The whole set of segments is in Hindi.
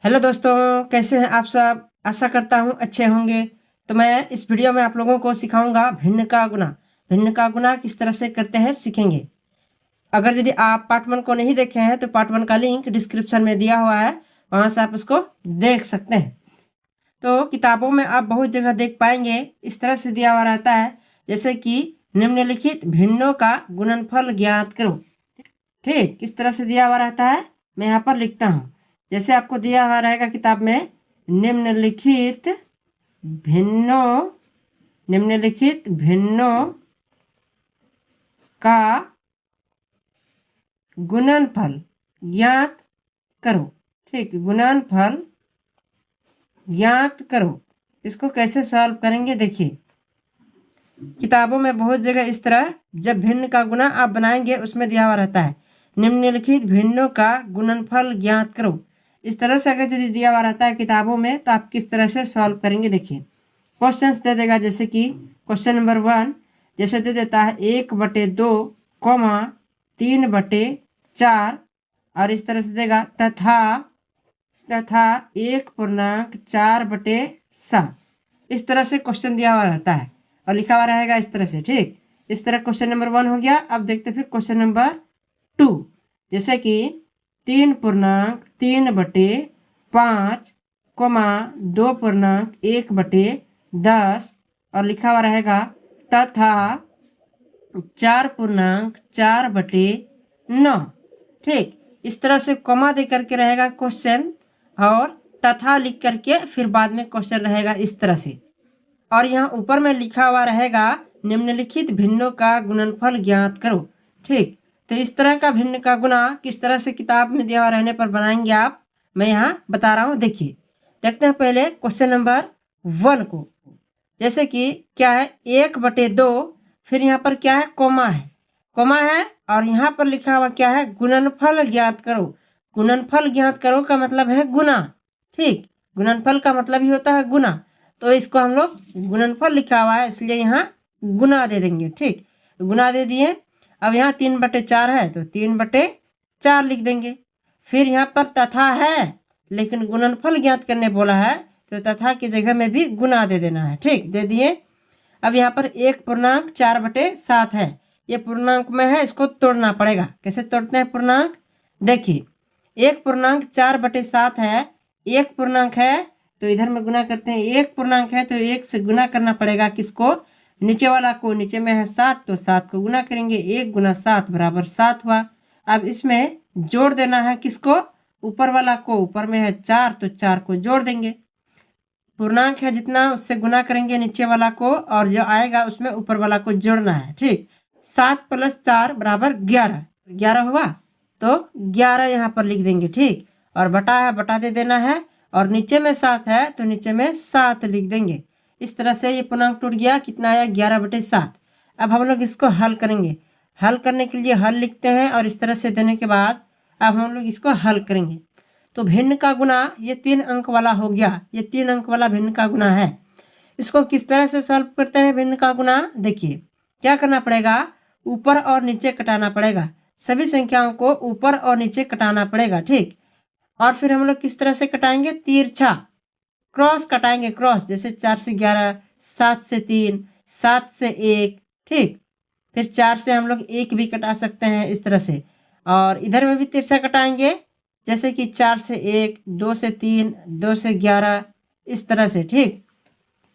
हेलो दोस्तों, कैसे हैं आप सब। आशा करता हूं अच्छे होंगे। तो मैं इस वीडियो में आप लोगों को सिखाऊंगा भिन्न का गुना। भिन्न का गुना किस तरह से करते हैं सीखेंगे। अगर यदि आप पार्ट 1 को नहीं देखे हैं तो पार्ट 1 का लिंक डिस्क्रिप्शन में दिया हुआ है, वहां से आप उसको देख सकते हैं। तो किताबों में आप बहुत जगह देख पाएंगे इस तरह से दिया हुआ रहता है, जैसे कि निम्नलिखित भिन्नों का गुणनफल ज्ञात करो। ठीक, किस तरह से दिया हुआ रहता है मैं यहाँ पर लिखता हूँ। जैसे आपको दिया हुआ रहेगा किताब में, निम्नलिखित भिन्नों का गुणनफल ज्ञात करो। ठीक, गुणनफल ज्ञात करो। इसको कैसे सॉल्व करेंगे देखिए, किताबों में बहुत जगह इस तरह जब भिन्न का गुना आप बनाएंगे उसमें दिया हुआ रहता है, निम्नलिखित भिन्नों का गुणनफल ज्ञात करो। इस तरह से अगर यदि दिया हुआ रहता है किताबों में तो आप किस तरह से सॉल्व करेंगे देखिए। क्वेश्चंस दे देगा, जैसे कि क्वेश्चन नंबर 1 जैसे दे देता है 1/2 कॉमा 3/4, और इस तरह से देगा तथा 1/4/7। इस तरह से क्वेश्चन दिया हुआ रहता है और लिखा हुआ रहेगा इस तरह से। ठीक, इस तरह क्वेश्चन नंबर 1 हो गया। अब देखते फिर क्वेश्चन नंबर 2, जैसे कि 3/3/5 2/1/10, और लिखा हुआ रहेगा तथा 4/4/9। ठीक, इस तरह से कॉमा दे करके रहेगा क्वेश्चन, और तथा लिख करके फिर बाद में क्वेश्चन रहेगा इस तरह से। और यहाँ ऊपर में लिखा हुआ रहेगा निम्नलिखित भिन्नों का गुणनफल ज्ञात करो। ठीक, तो इस तरह का भिन्न का गुना किस तरह से किताब में दिया हुआ रहने पर बनाएंगे आप, मैं यहाँ बता रहा हूँ। देखिए, देखते हैं पहले क्वेश्चन नंबर 1 को। जैसे कि क्या है 1/2, फिर यहाँ पर क्या है कोमा है, और यहाँ पर लिखा हुआ क्या है गुणनफल ज्ञात करो। गुणनफल ज्ञात करो का मतलब है गुना। ठीक, गुणनफल का मतलब ही होता है गुना, तो इसको हम लोग गुणनफल लिखा हुआ है इसलिए यहाँ गुना दे देंगे। ठीक, गुना दे दिए। अब यहाँ 3/4 है तो 3/4 लिख देंगे। फिर यहाँ पर तथा है लेकिन गुणनफल ज्ञात करने बोला है तो तथा की जगह में भी गुना दे देना है। ठीक, दे दिए। अब यहाँ पर 1/4/7 है, ये पूर्णांक में है, इसको तोड़ना पड़ेगा। कैसे तोड़ते हैं पूर्णांक, देखिए 1/4/7 है, एक पूर्णांक है तो इधर में गुना करते हैं। एक पूर्णांक है तो 1 से गुना करना पड़ेगा किसको, नीचे वाला को। नीचे में है 7 तो 7 को गुना करेंगे, 1 × 7 = 7 हुआ। अब इसमें जोड़ देना है किसको, ऊपर वाला को। ऊपर में है 4 तो 4 को जोड़ देंगे। पूर्णांक है जितना उससे गुना करेंगे नीचे वाला को, और जो आएगा उसमें ऊपर वाला को जोड़ना है। ठीक, 7 + 4 = 11। 11 हुआ तो 11 यहाँ पर लिख देंगे। ठीक, और बटा है, बटा दे देना है, और नीचे में 7 है तो नीचे में 7 लिख देंगे। इस तरह से ये पूर्णांक टूट गया, कितना आया 11/7। अब हम लोग इसको हल करेंगे। हल करने के लिए हल लिखते हैं, और इस तरह से देने के बाद अब हम लोग इसको हल करेंगे। तो भिन्न का गुना ये 3 अंक वाला हो गया, ये 3 अंक वाला भिन्न का गुना है। इसको किस तरह से सॉल्व करते हैं भिन्न का गुना, देखिए क्या करना पड़ेगा, ऊपर और नीचे कटाना पड़ेगा। सभी संख्याओं को ऊपर और नीचे कटाना पड़ेगा। ठीक, और फिर हम लोग किस तरह से कटाएंगे, तिरछा क्रॉस कटाएंगे। क्रॉस जैसे 4 से 11, 7 से 3, 7 से 1। ठीक, फिर 4 से हम लोग 1 भी कटा सकते हैं इस तरह से। और इधर में भी तिरछा कटाएंगे, जैसे कि 4 से 1, 2 से 3, 2 से 11, इस तरह से। ठीक,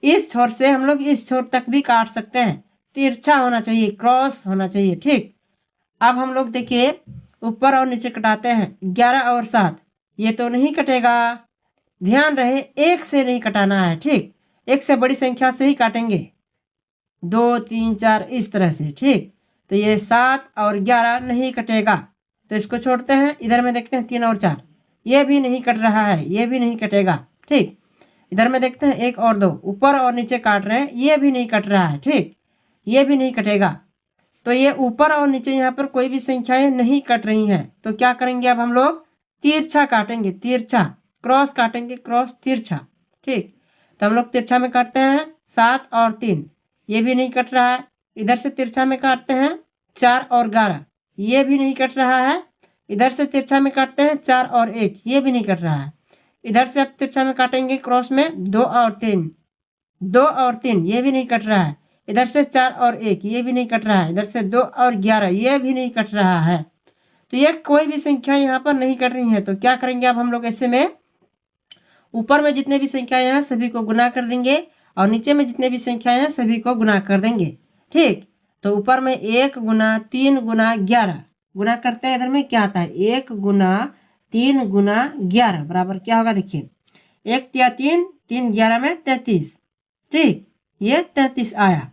इस छोर से हम लोग इस छोर तक भी काट सकते हैं। तिरछा होना चाहिए, क्रॉस होना चाहिए। ठीक, अब हम लोग देखिए ऊपर और नीचे कटाते हैं। 11 और 7 ये तो नहीं कटेगा, ध्यान रहे 1 से नहीं कटाना है। ठीक, 1 से बड़ी संख्या से ही काटेंगे, 2, 3, 4 इस तरह से। ठीक, तो ये 7 और 11 नहीं कटेगा तो इसको छोड़ते हैं। इधर में देखते हैं 3 और 4 ये भी नहीं कट रहा है, ये भी नहीं कटेगा। ठीक, इधर में देखते हैं 1 और 2 ऊपर और नीचे काट रहे हैं, ये भी नहीं कट रहा है। ठीक, ये भी नहीं कटेगा। तो ये ऊपर और नीचे यहाँ पर कोई भी संख्याएं नहीं कट रही हैं, तो क्या करेंगे अब हम लोग तिरछा काटेंगे। तिरछा क्रॉस काटेंगे, क्रॉस तिरछा। ठीक, तो हम लोग तिरछा में काटते हैं 7 और 3 ये भी नहीं कट रहा है। इधर से तिरछा में काटते हैं 4 और 11 ये भी नहीं कट रहा है। इधर से तिरछा में काटते हैं 4 और 1 ये भी नहीं कट रहा है। इधर से आप तिरछा में काटेंगे क्रॉस में 2 और 3, 2 और 3 ये भी नहीं कट रहा है। इधर से 4 और 1 ये भी नहीं कट रहा है। इधर से 2 और 11 ये भी नहीं कट रहा है। तो ये कोई भी संख्या यहाँ पर नहीं कट रही है। तो क्या करेंगे अब हम लोग ऐसे में ऊपर में जितने भी संख्याएं हैं सभी को गुना कर देंगे और नीचे में जितने भी संख्याएं हैं सभी को गुना कर देंगे। ठीक, तो ऊपर में 1 गुना 3 गुना 11 गुना करते हैं। इधर में क्या आता है 1 गुना 3 गुना 11 बराबर क्या होगा देखिए 1 तिया 3, 3 11 में 33। ठीक, ये 33 आया।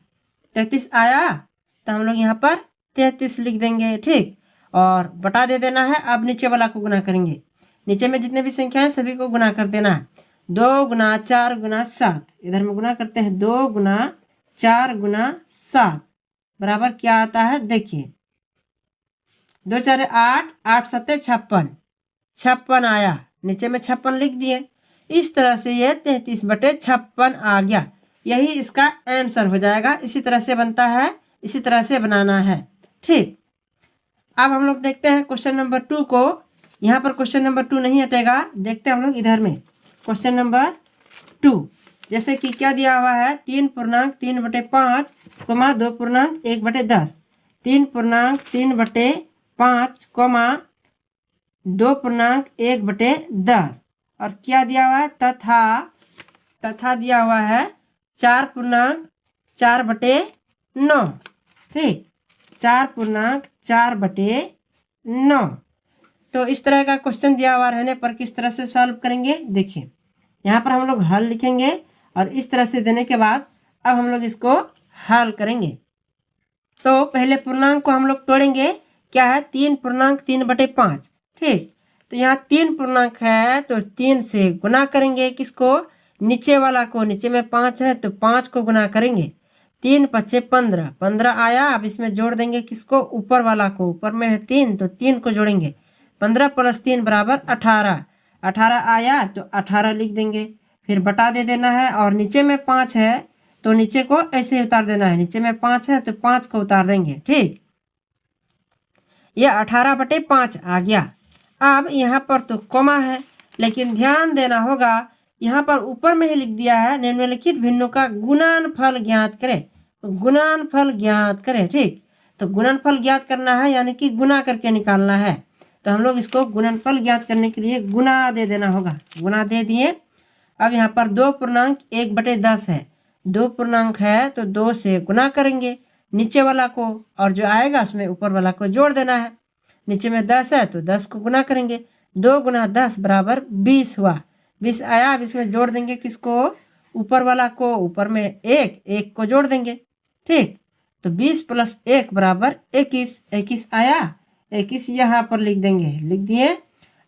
33 आया तो हम लोग यहाँ पर 33 लिख देंगे। ठीक, और बटा दे देना है। अब नीचे वाला को गुना करेंगे। नीचे में जितने भी संख्या है सभी को गुना कर देना है। 2 गुना 4 गुना 7 इधर में गुना करते हैं। 2 गुना 4 गुना 7 बराबर क्या आता है देखिए 2 4 8, 8 7 56, 56 आया। नीचे में 56 लिख दिए। इस तरह से ये 33/56 आ गया। यही इसका आंसर हो जाएगा। इसी तरह से बनता है, इसी तरह से बनाना है। ठीक, अब हम लोग देखते हैं क्वेश्चन नंबर 2 को। यहाँ पर क्वेश्चन नंबर 2 नहीं हटेगा। देखते हैं हम लोग इधर में क्वेश्चन नंबर 2। जैसे कि क्या दिया हुआ है 3.3/5 कोमा 2.1/10, 3.3/5 कोमा 2.1/10 और क्या दिया हुआ है तथा दिया हुआ है 4.4/9। ठीक, 4.4/9। तो इस तरह का क्वेश्चन दिया हुआ रहने पर किस तरह से सॉल्व करेंगे देखिए। यहाँ पर हम लोग हल लिखेंगे और इस तरह से देने के बाद अब हम लोग इसको हल करेंगे। तो पहले पूर्णांक को हम लोग तोड़ेंगे। क्या है 3.3/5। ठीक, तो यहाँ 3 पूर्णांक है तो 3 से गुना करेंगे किसको नीचे वाला को। नीचे में 5 है तो 5 को गुना करेंगे। 3 5 15, 15 आया। अब इसमें जोड़ देंगे किसको ऊपर वाला को। ऊपर में है 3 तो 3 को जोड़ेंगे। 15 + 3 = 18, 18 आया तो 18 लिख देंगे। फिर बटा दे देना है और नीचे में 5 है तो नीचे को ऐसे उतार देना है। नीचे में 5 है तो 5 को उतार देंगे। ठीक, ये 18/5 आ गया। अब यहाँ पर तो कोमा है लेकिन ध्यान देना होगा यहाँ पर ऊपर में ही लिख दिया है निम्नलिखित भिन्नों का गुणनफल ज्ञात करें। गुणनफल ज्ञात करें। ठीक, तो गुणनफल ज्ञात करना है यानी कि गुना करके निकालना है। तो हम लोग इसको गुणनफल ज्ञात करने के लिए गुना दे देना होगा। गुना दे दिए। अब यहाँ पर 2.1/10 है। 2 पूर्णांक है तो 2 से गुना करेंगे नीचे वाला को और जो आएगा उसमें ऊपर वाला को जोड़ देना है। नीचे में 10 है तो 10 को गुना करेंगे। 2 गुना 10 = 20 हुआ। 20 आया। अब इसमें जोड़ देंगे किसको ऊपर वाला को। ऊपर में 1 को जोड़ देंगे। ठीक, तो 20 + 1 = 21, 21 आया। 21 यहाँ पर लिख देंगे। लिख दिए।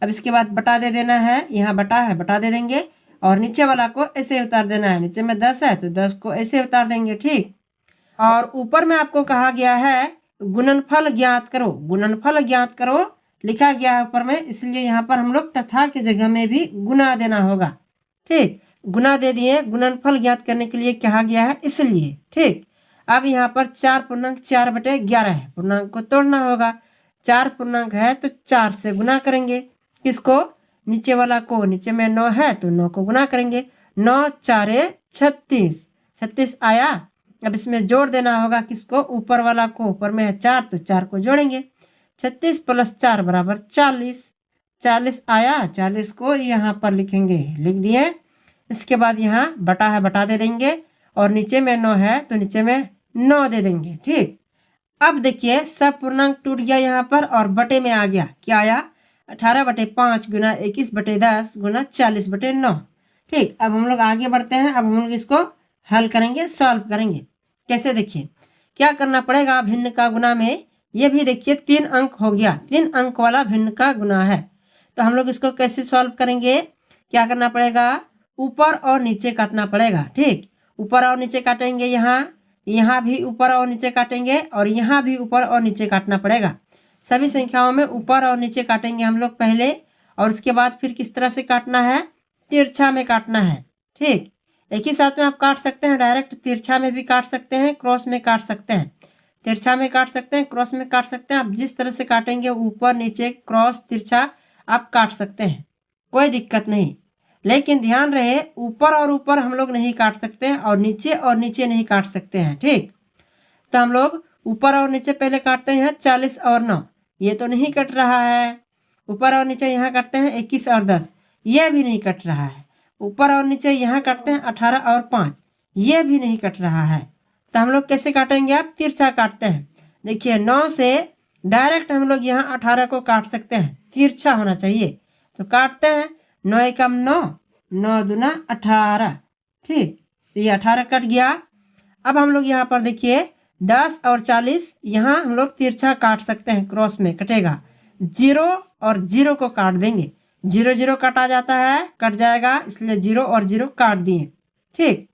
अब इसके बाद बटा दे देना है। यहाँ बटा है बटा दे देंगे और नीचे वाला को ऐसे उतार देना है। नीचे में 10 है तो 10 को ऐसे उतार देंगे। ठीक, और ऊपर में आपको कहा गया है गुणनफल ज्ञात करो। गुणनफल ज्ञात करो लिखा गया है ऊपर में, इसलिए यहाँ पर हम लोग तथा की जगह में भी गुना देना होगा। ठीक, गुना दे दिए। गुणनफल ज्ञात करने के लिए कहा गया है इसलिए। ठीक, अब यहाँ पर 4.4/11 है। पूर्णांक को तोड़ना होगा। 4 पूर्णांक है तो 4 से गुना करेंगे किसको नीचे वाला को। नीचे में 9 है तो 9 को गुना करेंगे। 9 4 36, 36 आया। अब इसमें जोड़ देना होगा किसको ऊपर वाला को। ऊपर में है 4 तो 4 को जोड़ेंगे। 36 + 4 = 40, 40 आया। 40 को यहाँ पर लिखेंगे। लिख दिए। इसके बाद यहाँ बटा है बटा दे देंगे और नीचे में 9 है तो नीचे में 9 दे देंगे। ठीक, अब देखिए सब पूर्णांक टूट गया यहाँ पर और बटे में आ गया। क्या आया 18/5 गुना 21/10 गुना 40/9। ठीक, अब हम लोग आगे बढ़ते हैं। अब हम लोग इसको हल करेंगे, सॉल्व करेंगे। कैसे देखिए क्या करना पड़ेगा भिन्न का गुना में। ये भी देखिए 3 अंक हो गया। 3 अंक वाला भिन्न का गुना है। तो हम लोग इसको कैसे सॉल्व करेंगे। क्या करना पड़ेगा ऊपर और नीचे काटना पड़ेगा। ठीक, ऊपर और नीचे काटेंगे। यहाँ भी ऊपर और नीचे काटेंगे और यहाँ भी ऊपर और नीचे काटना पड़ेगा। सभी संख्याओं में ऊपर और नीचे काटेंगे हम लोग पहले और उसके बाद फिर किस तरह से काटना है तिरछा में काटना है। ठीक, एक ही साथ में आप काट सकते हैं। डायरेक्ट तिरछा में भी काट सकते हैं, क्रॉस में काट सकते हैं। तिरछा में काट सकते हैं, क्रॉस में काट सकते हैं। आप जिस तरह से काटेंगे ऊपर नीचे क्रॉस तिरछा आप काट सकते हैं, कोई दिक्कत नहीं। लेकिन ध्यान रहे ऊपर और ऊपर हम लोग नहीं काट सकते हैं और नीचे नहीं काट सकते हैं। ठीक, तो हम लोग ऊपर और नीचे पहले काटते हैं 40 और 9, ये तो नहीं कट रहा है। ऊपर और नीचे यहाँ काटते हैं 21 और 10, ये भी नहीं कट रहा है। ऊपर और नीचे यहाँ काटते हैं 18 और 5, ये भी नहीं कट रहा है। तो हम लोग कैसे काटेंगे? आप तिरछा काटते हैं। देखिए 9 से डायरेक्ट हम लोग यहाँ 18 को काट सकते हैं, तिरछा होना चाहिए। तो काटते हैं 9 एकम 9, 9 दूना 18। ठीक, तो ये 18 कट गया। अब हम लोग यहाँ पर देखिए 10 और 40 यहाँ हम लोग तिरछा काट सकते हैं, क्रॉस में कटेगा। 0 और 0 को काट देंगे, 0 0 काटा जाता है, कट जाएगा, इसलिए 0 और 0 काट दिए। ठीक,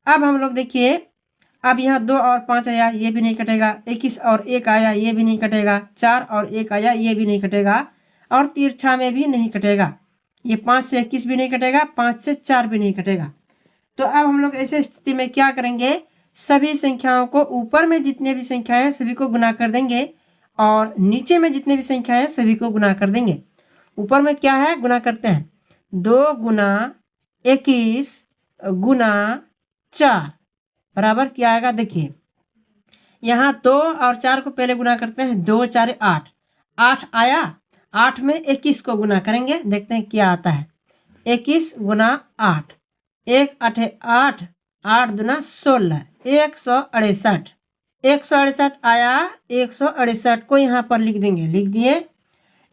अब हम लोग देखिए अब यहाँ 2 और 5 आया, ये भी नहीं कटेगा। 21 और 1 आया, ये भी नहीं कटेगा। 4 और 1 आया, ये भी नहीं कटेगा, और तिरछा में भी नहीं कटेगा। ये 5 से 21 भी नहीं कटेगा, 5 से 4 भी नहीं कटेगा। तो अब हम लोग ऐसे स्थिति में क्या करेंगे? सभी संख्याओं को, ऊपर में जितने भी संख्याएं हैं सभी को गुना कर देंगे और नीचे में जितने भी संख्याएं हैं सभी को गुना कर देंगे। ऊपर में क्या है? गुना करते हैं। 2 गुना 21 गुना 4 बराबर क्या आएगा? देखिए यहाँ 2 और 4 को पहले गुना करते हैं। 2 4 8, 8 आया, 8 में 21 को गुना करेंगे, देखते हैं क्या आता है। 21 गुना 8, 1 8 8, 8 दूना 16, 168। 168 आया, 168 को यहाँ पर लिख देंगे, लिख दिए।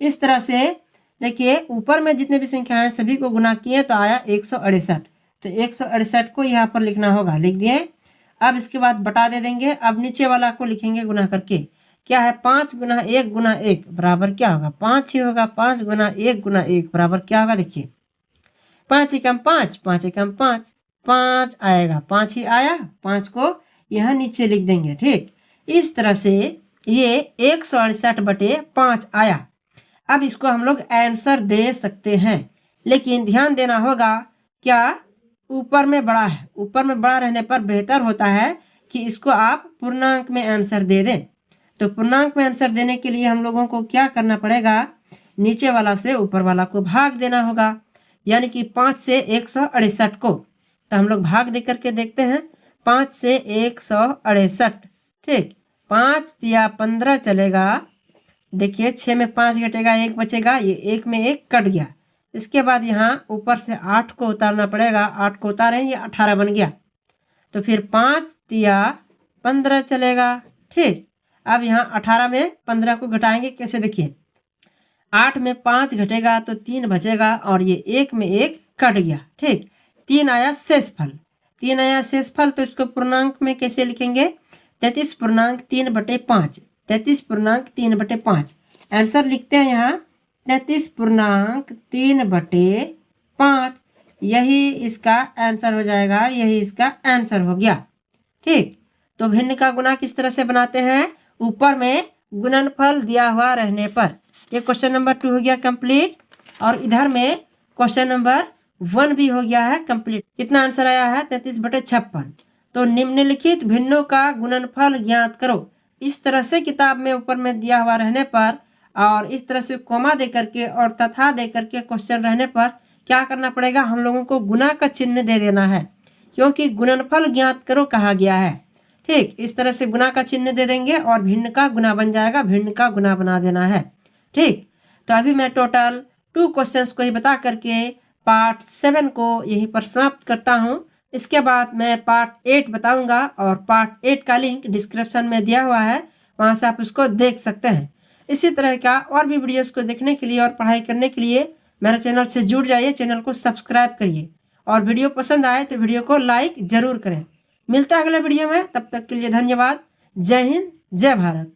इस तरह से देखिए ऊपर में जितने भी संख्या हैं सभी को गुना किए तो आया 168। तो 168 को यहाँ पर लिखना होगा, लिख दिए। अब इसके बाद बटा दे देंगे। अब नीचे वाला को लिखेंगे गुना करके। क्या है? 5 गुना 1 गुना 1 बराबर क्या होगा? 5 ही होगा। 5 गुना 1 गुना 1 बराबर क्या होगा? देखिए 5 एकम 5, 5 एकम 5, 5 आएगा, 5 ही आया। 5 को यहाँ नीचे लिख देंगे। ठीक, इस तरह से ये 168/5 आया। अब इसको हम लोग आंसर दे सकते हैं, लेकिन ध्यान देना होगा क्या ऊपर में बड़ा है। ऊपर में बड़ा रहने पर बेहतर होता है कि इसको आप पूर्णांक में आंसर दे दें। तो पूर्णांक में आंसर देने के लिए हम लोगों को क्या करना पड़ेगा? नीचे वाला से ऊपर वाला को भाग देना होगा, यानी कि 5 से 168 को। तो हम लोग भाग दे करके देखते हैं। 5 से 168, ठीक, 5 या 15 चलेगा। देखिए 6 में 5 घटेगा, 1 बचेगा, ये 1 में 1 कट गया। इसके बाद यहाँ ऊपर से 8 को उतारना पड़ेगा। 8 को उतारें, ये 18 बन गया। तो फिर 5 या 15 चलेगा। ठीक, अब यहाँ 18 में 15 को घटाएंगे कैसे? देखिए 8 में 5 घटेगा तो 3 बचेगा और ये 1 में 1 कट गया। ठीक, 3 आया शेषफल। 3 आया शेषफल, तो इसको पूर्णांक में कैसे लिखेंगे? 33/3/5। 33/3/5 आंसर लिखते हैं यहाँ 33/3/5। यही इसका आंसर हो जाएगा, यही इसका आंसर हो गया। ठीक, तो भिन्न का गुना किस तरह से बनाते हैं? ऊपर में गुणनफल दिया हुआ रहने पर। ये क्वेश्चन नंबर 2 हो गया कंप्लीट, और इधर में क्वेश्चन नंबर 1 भी हो गया है कंप्लीट। कितना आंसर आया है? 33/56। तो निम्नलिखित भिन्नों का गुणनफल ज्ञात करो। इस तरह से किताब में ऊपर में दिया हुआ रहने पर और इस तरह से कोमा दे करके और तथा दे करके क्वेश्चन रहने पर क्या करना पड़ेगा? हम लोगों को गुना का चिन्ह दे देना है, क्योंकि गुणनफल ज्ञात करो कहा गया है। ठीक, इस तरह से गुना का चिन्ह दे देंगे और भिन्न का गुना बन जाएगा, भिन्न का गुना बना देना है। ठीक, तो अभी मैं टोटल 2 क्वेश्चंस को ही बता करके पार्ट 7 को यहीं पर समाप्त करता हूँ। इसके बाद मैं पार्ट 8 बताऊंगा और पार्ट 8 का लिंक डिस्क्रिप्शन में दिया हुआ है, वहां से आप उसको देख सकते हैं। इसी तरह का और भी वीडियोस को देखने के लिए और पढ़ाई करने के लिए मेरे चैनल से जुड़ जाइए, चैनल को सब्सक्राइब करिए, और वीडियो पसंद आए तो वीडियो को लाइक जरूर करें। मिलता है अगले वीडियो में, तब तक के लिए धन्यवाद। जय हिंद, जय भारत।